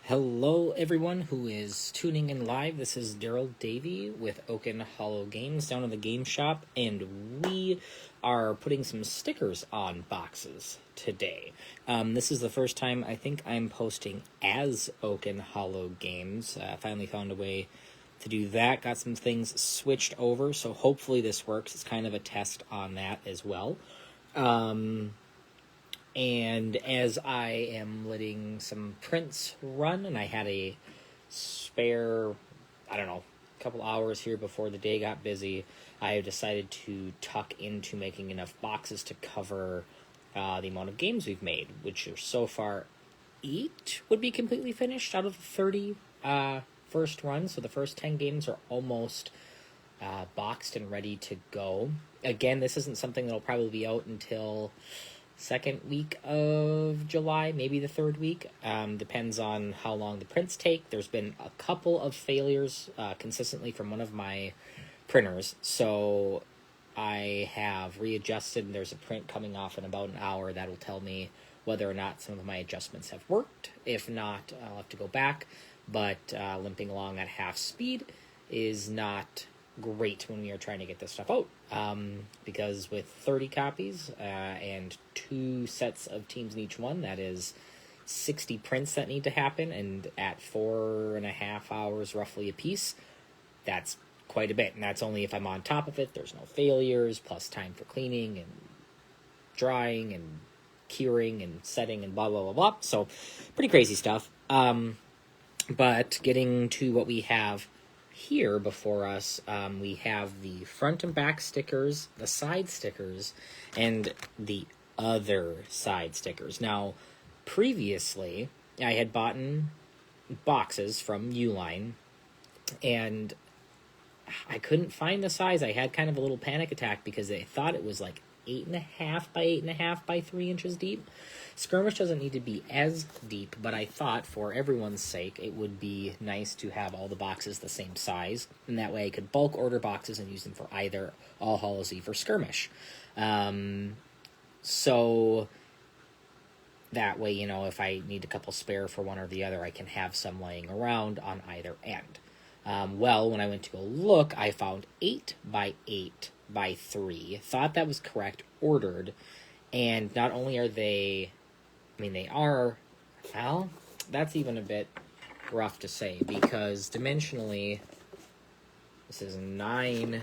Hello, everyone who is tuning in live. This is Daryl Davey with Oaken Hollow Games down in the game shop, and we are putting some stickers on boxes today. This is the first time I think I'm posting as Oaken Hollow Games. Finally found a way to do that. Got some things switched over, so hopefully this works. It's kind of a test on that as well. And as I am letting some prints run, and I had a spare, couple hours here before the day got busy, I have decided to tuck into making enough boxes to cover the amount of games we've made, which are so far 8 would be completely finished out of the 30 first run. So the first 10 games are almost boxed and ready to go. Again, this isn't something that'll probably be out until second week of July, maybe the third week. Depends on how long the prints take. There's been a couple of failures consistently from one of my printers, so I have readjusted. There's a print coming off in about an hour that will tell me whether or not some of my adjustments have worked. If not, I'll have to go back, but limping along at half speed is not great when we are trying to get this stuff out, because with 30 copies and 2 sets of teams in each one, that is 60 prints that need to happen, and at 4.5 hours roughly a piece, that's quite a bit. And that's only if I'm on top of it. There's no failures, plus time for cleaning and drying and curing and setting and blah blah blah blah. So pretty crazy stuff. But getting to what we have here before us, we have the front and back stickers, the side stickers, and the other side stickers. Now, previously, I had bought boxes from Uline, and I couldn't find the size. I had kind of a little panic attack because I thought it was like 8.5 by 8.5 by 3 inches deep. Skirmish doesn't need to be as deep, but I thought for everyone's sake it would be nice to have all the boxes the same size, and that way I could bulk order boxes and use them for either All Hallows Eve or Skirmish. So that way, if I need a couple spare for one or the other, I can have some laying around on either end. Well, when I went to go look, I found 8 by 8 by 3. Thought that was correct, ordered, and not only are they, well, that's even a bit rough to say, because dimensionally, this is 9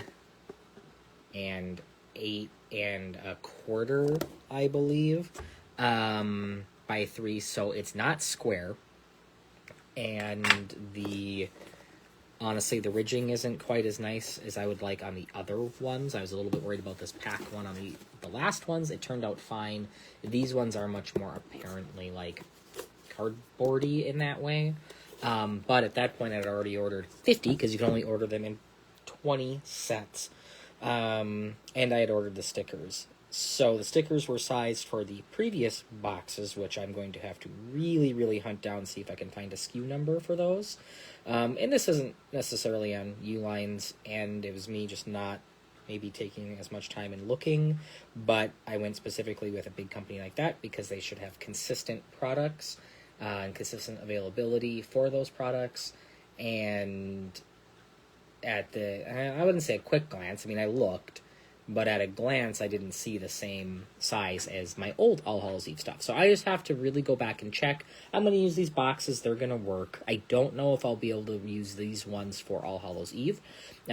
and 8.25, I believe, by 3, so it's not square, and honestly, the ridging isn't quite as nice as I would like on the other ones. I was a little bit worried about this pack one on the last ones. It turned out fine. These ones are much more apparently like cardboardy in that way. But at that point, I had already ordered 50 because you can only order them in 20 sets. And I had ordered the stickers. So the stickers were sized for the previous boxes, which I'm going to have to really, really hunt down and see if I can find a SKU number for those. And this isn't necessarily on Uline's, and it was me just not maybe taking as much time and looking, but I went specifically with a big company like that because they should have consistent products and consistent availability for those products. And I wouldn't say a quick glance, I looked, but at a glance, I didn't see the same size as my old All Hallows Eve stuff. So I just have to really go back and check. I'm going to use these boxes. They're going to work. I don't know if I'll be able to use these ones for All Hallows Eve,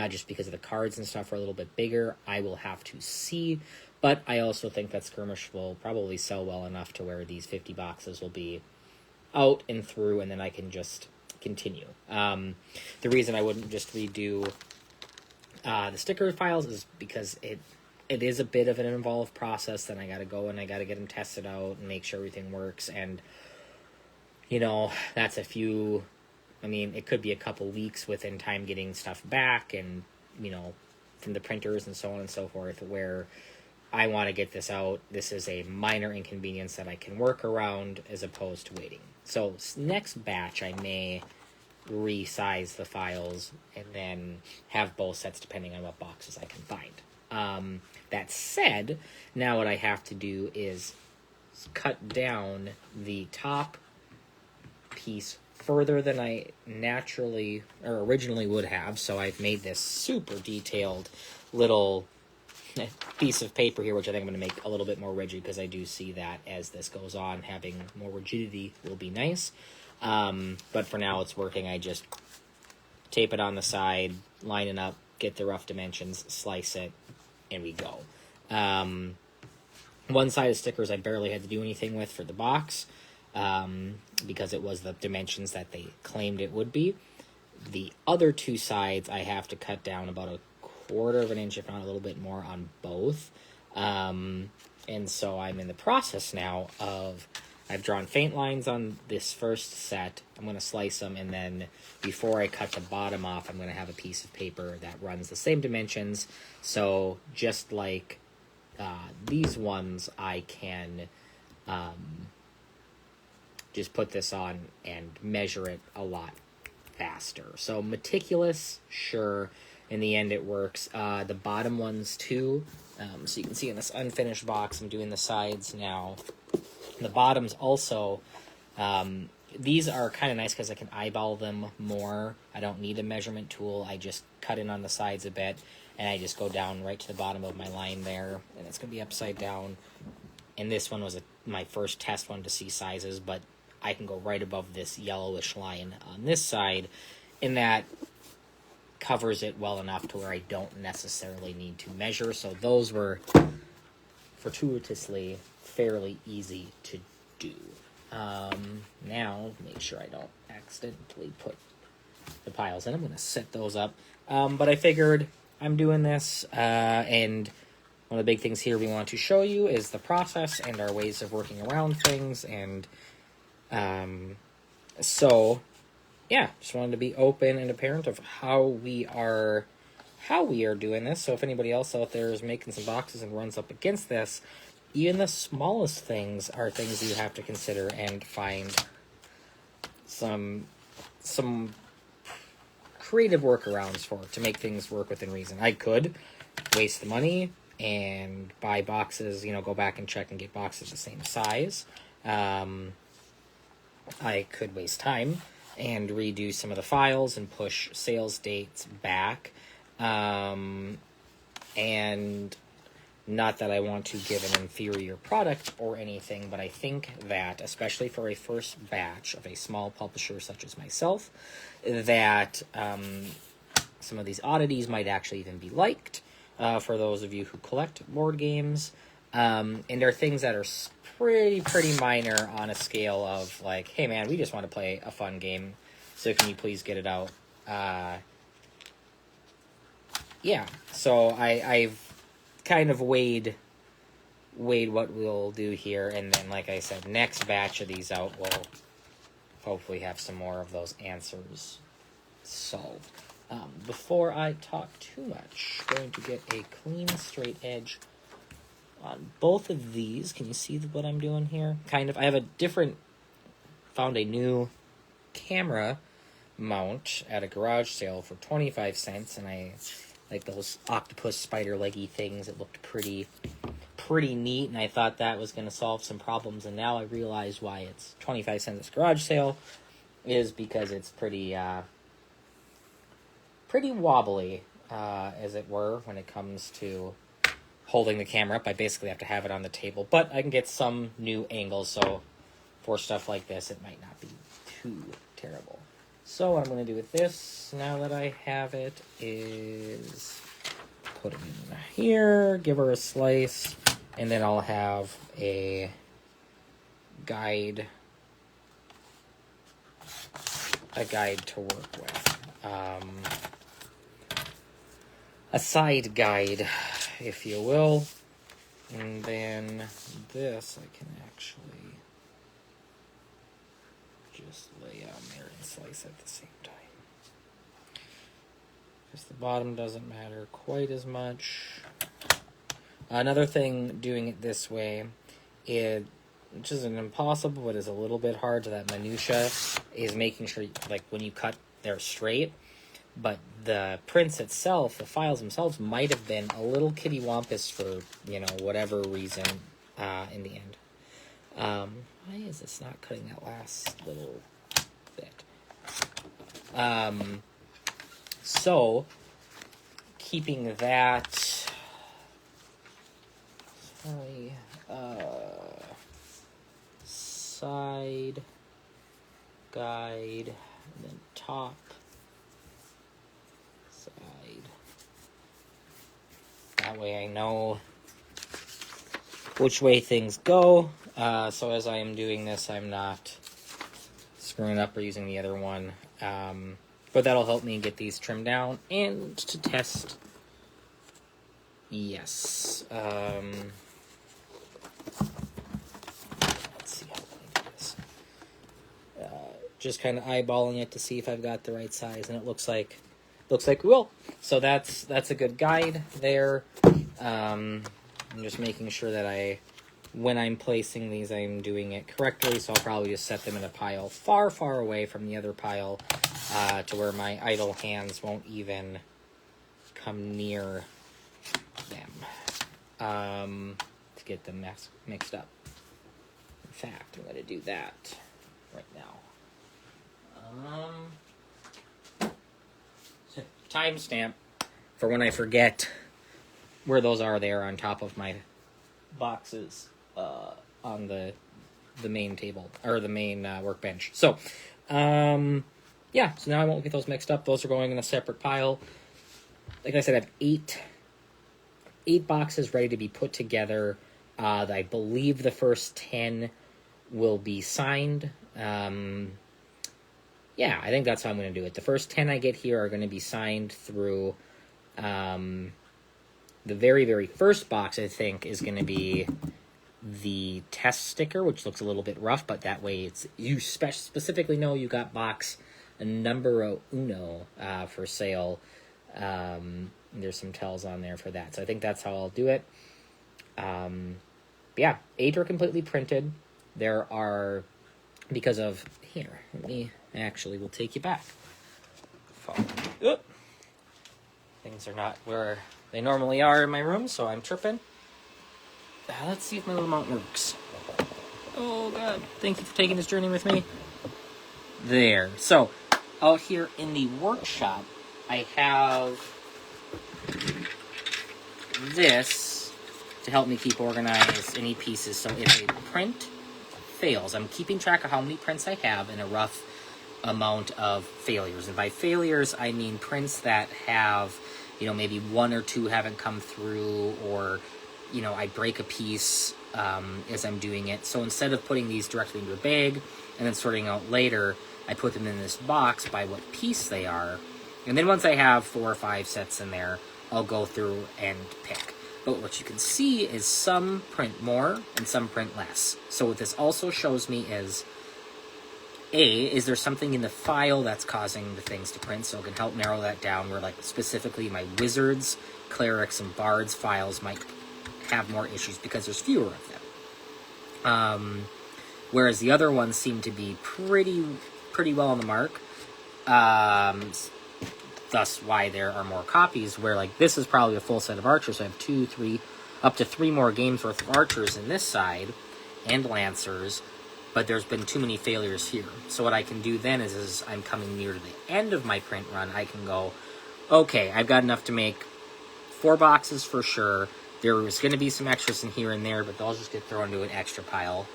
just because of the cards and stuff are a little bit bigger. I will have to see. But I also think that Skirmish will probably sell well enough to where these 50 boxes will be out and through, and then I can just continue. The reason I wouldn't just redo the sticker files is because it is a bit of an involved process. Then I got to go and I got to get them tested out and make sure everything works. And, that's a few, it could be a couple weeks within time getting stuff back and, from the printers and so on and so forth, where I want to get this out. This is a minor inconvenience that I can work around as opposed to waiting. So next batch, I may resize the files and then have both sets depending on what boxes I can find. That said, now what I have to do is cut down the top piece further than I naturally or originally would have, so I've made this super detailed little piece of paper here, which I think I'm going to make a little bit more rigid, because I do see that as this goes on, having more rigidity will be nice. But for now it's working. I just tape it on the side, line it up, get the rough dimensions, slice it, and we go. One side of stickers I barely had to do anything with for the box, because it was the dimensions that they claimed it would be. The other two sides I have to cut down about a quarter of an inch, if not a little bit more, on both. And so I'm in the process now of, I've drawn faint lines on this first set. I'm going to slice them, and then before I cut the bottom off, I'm going to have a piece of paper that runs the same dimensions. So just like these ones, I can just put this on and measure it a lot faster. So meticulous, sure. In the end, it works. The bottom ones, too. So you can see in this unfinished box, I'm doing the sides now. The bottoms also, these are kind of nice because I can eyeball them more. I don't need a measurement tool. I just cut in on the sides a bit, and I just go down right to the bottom of my line there, and it's going to be upside down. And this one was my first test one to see sizes, but I can go right above this yellowish line on this side, and that covers it well enough to where I don't necessarily need to measure. So those were fortuitously fairly easy to do. Now, make sure I don't accidentally put the piles in. I'm going to set those up. But I figured I'm doing this, and one of the big things here we want to show you is the process and our ways of working around things. And so yeah, just wanted to be open and apparent of how we are doing this. So if anybody else out there is making some boxes and runs up against this, even the smallest things are things you have to consider and find some creative workarounds for to make things work within reason. I could waste the money and buy boxes, go back and check and get boxes the same size. I could waste time and redo some of the files and push sales dates back. And not that I want to give an inferior product or anything, but I think that, especially for a first batch of a small publisher such as myself, that some of these oddities might actually even be liked for those of you who collect board games. And they're things that are pretty minor on a scale of like, hey man, we just want to play a fun game, so can you please get it out? Yeah, so I've kind of weighed what we'll do here, and then, like I said, next batch of these out, we'll hopefully have some more of those answers solved. Before I talk too much, I'm going to get a clean, straight edge on both of these. Can you see what I'm doing here? Kind of. I have found a new camera mount at a garage sale for 25 cents, and I like those octopus spider leggy things. It looked pretty neat, and I thought that was going to solve some problems, and now I realize why it's 25 cents at garage sale is because it's pretty wobbly, as it were, when it comes to holding the camera up. I basically have to have it on the table, but I can get some new angles, so for stuff like this, it might not be too terrible. So what I'm going to do with this, now that I have it, is put it in here, give her a slice, and then I'll have a guide to work with. A side guide, if you will. And then this I can actually just lay on there and slice at the same time. Because the bottom doesn't matter quite as much. Another thing doing it this way, which isn't impossible, but is a little bit hard to that minutia, is making sure, like, when you cut, they're straight. But the prints itself, the files themselves, might have been a little kittywampus for, whatever reason in the end. Why is this not cutting that last little bit? So, keeping that, sorry, side, guide, and then top, side. That way I know which way things go. So as I am doing this, I'm not screwing up or using the other one. But that'll help me get these trimmed down and to test. Yes. Let's see how I do this. Just kind of eyeballing it to see if I've got the right size, and it looks like we will. So that's a good guide there. I'm just making sure that when I'm placing these, I'm doing it correctly. So I'll probably just set them in a pile far, far away from the other pile, to where my idle hands won't even come near them, to get them mixed up. In fact, I'm going to do that right now. Timestamp for when I forget where those are. They are on top of my boxes on the main table, or the main workbench. So, yeah, so now I won't get those mixed up. Those are going in a separate pile. Like I said, I have eight boxes ready to be put together. I believe the first 10 will be signed. Yeah, I think that's how I'm going to do it. The first 10 I get here are going to be signed through. The very, very first box, I think, is going to be the test sticker, which looks a little bit rough, but that way you specifically know you got box numero uno for sale. There's some tells on there for that. So I think that's how I'll do it. Yeah, 8 are completely printed. There are, because of, here, we'll take you back. Things are not where they normally are in my room, so I'm tripping. Let's see if my little mount works. Oh, God. Thank you for taking this journey with me. There. So, out here in the workshop, I have this to help me keep organized any pieces. So if a print fails, I'm keeping track of how many prints I have and a rough amount of failures. And by failures, I mean prints that have, maybe 1 or 2 haven't come through, or, I break a piece as I'm doing it. So instead of putting these directly into a bag and then sorting out later, I put them in this box by what piece they are. And then once I have 4 or 5 sets in there, I'll go through and pick. But what you can see is some print more and some print less. So what this also shows me is, is there something in the file that's causing the things to print? So it can help narrow that down, where specifically my wizards, clerics, and bards files might have more issues because there's fewer of them. Whereas the other ones seem to be pretty well on the mark. Thus why there are more copies, where this is probably a full set of archers. So I have 2, 3, up to 3 more games worth of archers in this side, and lancers, but there's been too many failures here. So what I can do then is I'm coming near to the end of my print run, I can go, okay, I've got enough to make 4 boxes for sure. There was going to be some extras in here and there, but they'll just get thrown into an extra pile,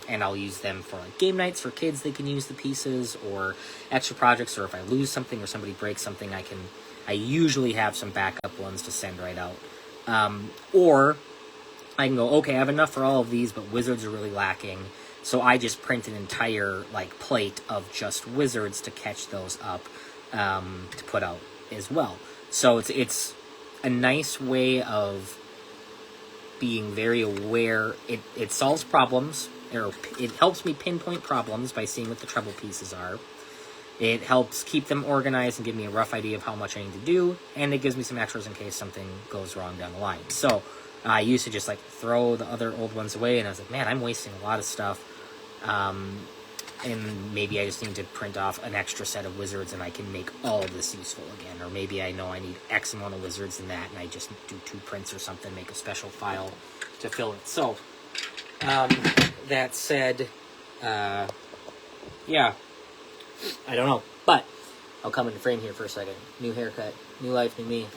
and I'll use them for game nights for kids. They can use the pieces, or extra projects, or if I lose something or somebody breaks something, I usually have some backup ones to send right out. Or I can go, okay, I have enough for all of these, but wizards are really lacking, so I just print an entire plate of just wizards to catch those up, to put out as well. So it's a nice way of being very aware. It solves problems, or it helps me pinpoint problems by seeing what the trouble pieces are. It helps keep them organized and give me a rough idea of how much I need to do, and it gives me some extras in case something goes wrong down the line. So I used to just throw the other old ones away, and I was like, man, I'm wasting a lot of stuff, and maybe I just need to print off an extra set of wizards and I can make all of this useful again. Or maybe I know I need X amount of wizards and that, and I just do 2 prints or something, make a special file to fill it. So, that said, yeah, I don't know. But I'll come into frame here for a second. New haircut, new life, new me.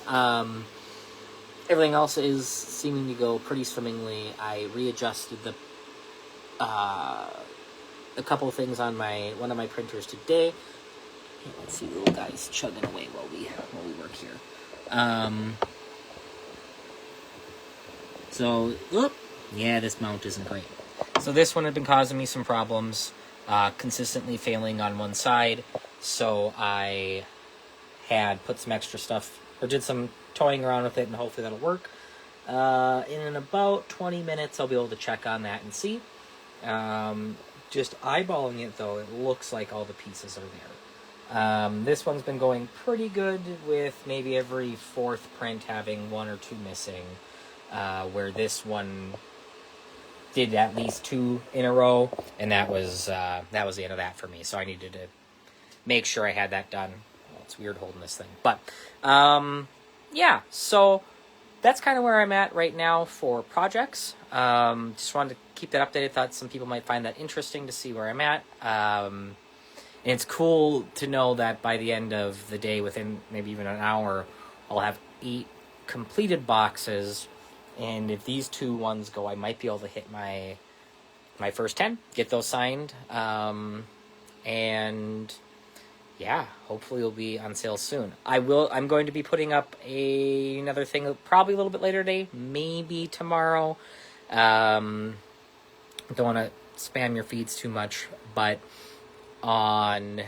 Everything else is seeming to go pretty swimmingly. I readjusted a couple of things on one of my printers today. Hey, let's see, little guy's chugging away while we work here. Yeah, this mount isn't great. So this one had been causing me some problems, consistently failing on one side. So I had put some extra stuff, or did some toying around with it, and hopefully that'll work. In about 20 minutes, I'll be able to check on that and see. Just eyeballing it, though, it looks like all the pieces are there. This one's been going pretty good, with maybe every fourth print having one or two missing, where this one did at least 2 in a row, and that was the end of that for me. So I needed to make sure I had that done. Well, it's weird holding this thing, but yeah. So that's kind of where I'm at right now for projects. Just wanted to keep that updated. Thought some people might find that interesting to see where I'm at. And it's cool to know that by the end of the day, within maybe even an hour, I'll have 8 completed boxes. And if these 2 ones go, I might be able to hit my first 10, get those signed. And yeah, hopefully it'll be on sale soon. I'm going to be putting up another thing probably a little bit later today, maybe tomorrow. Don't want to spam your feeds too much, but on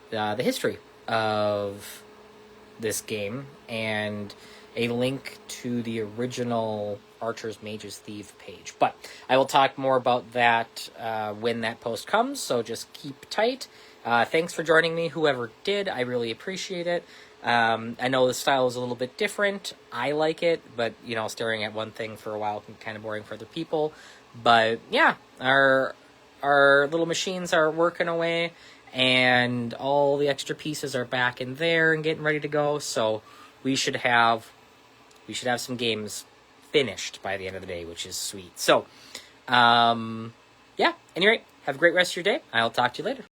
the history of this game and a link to the original Archers, Mages, Thief page. But I will talk more about that when that post comes, so just keep tight. Thanks for joining me, whoever did. I really appreciate it. I know the style is a little bit different. I like it, but, staring at one thing for a while can be kind of boring for other people. But, yeah, our little machines are working away, and all the extra pieces are back in there and getting ready to go, so we should have some games finished by the end of the day, which is sweet. So, yeah, anyway, have a great rest of your day. I'll talk to you later.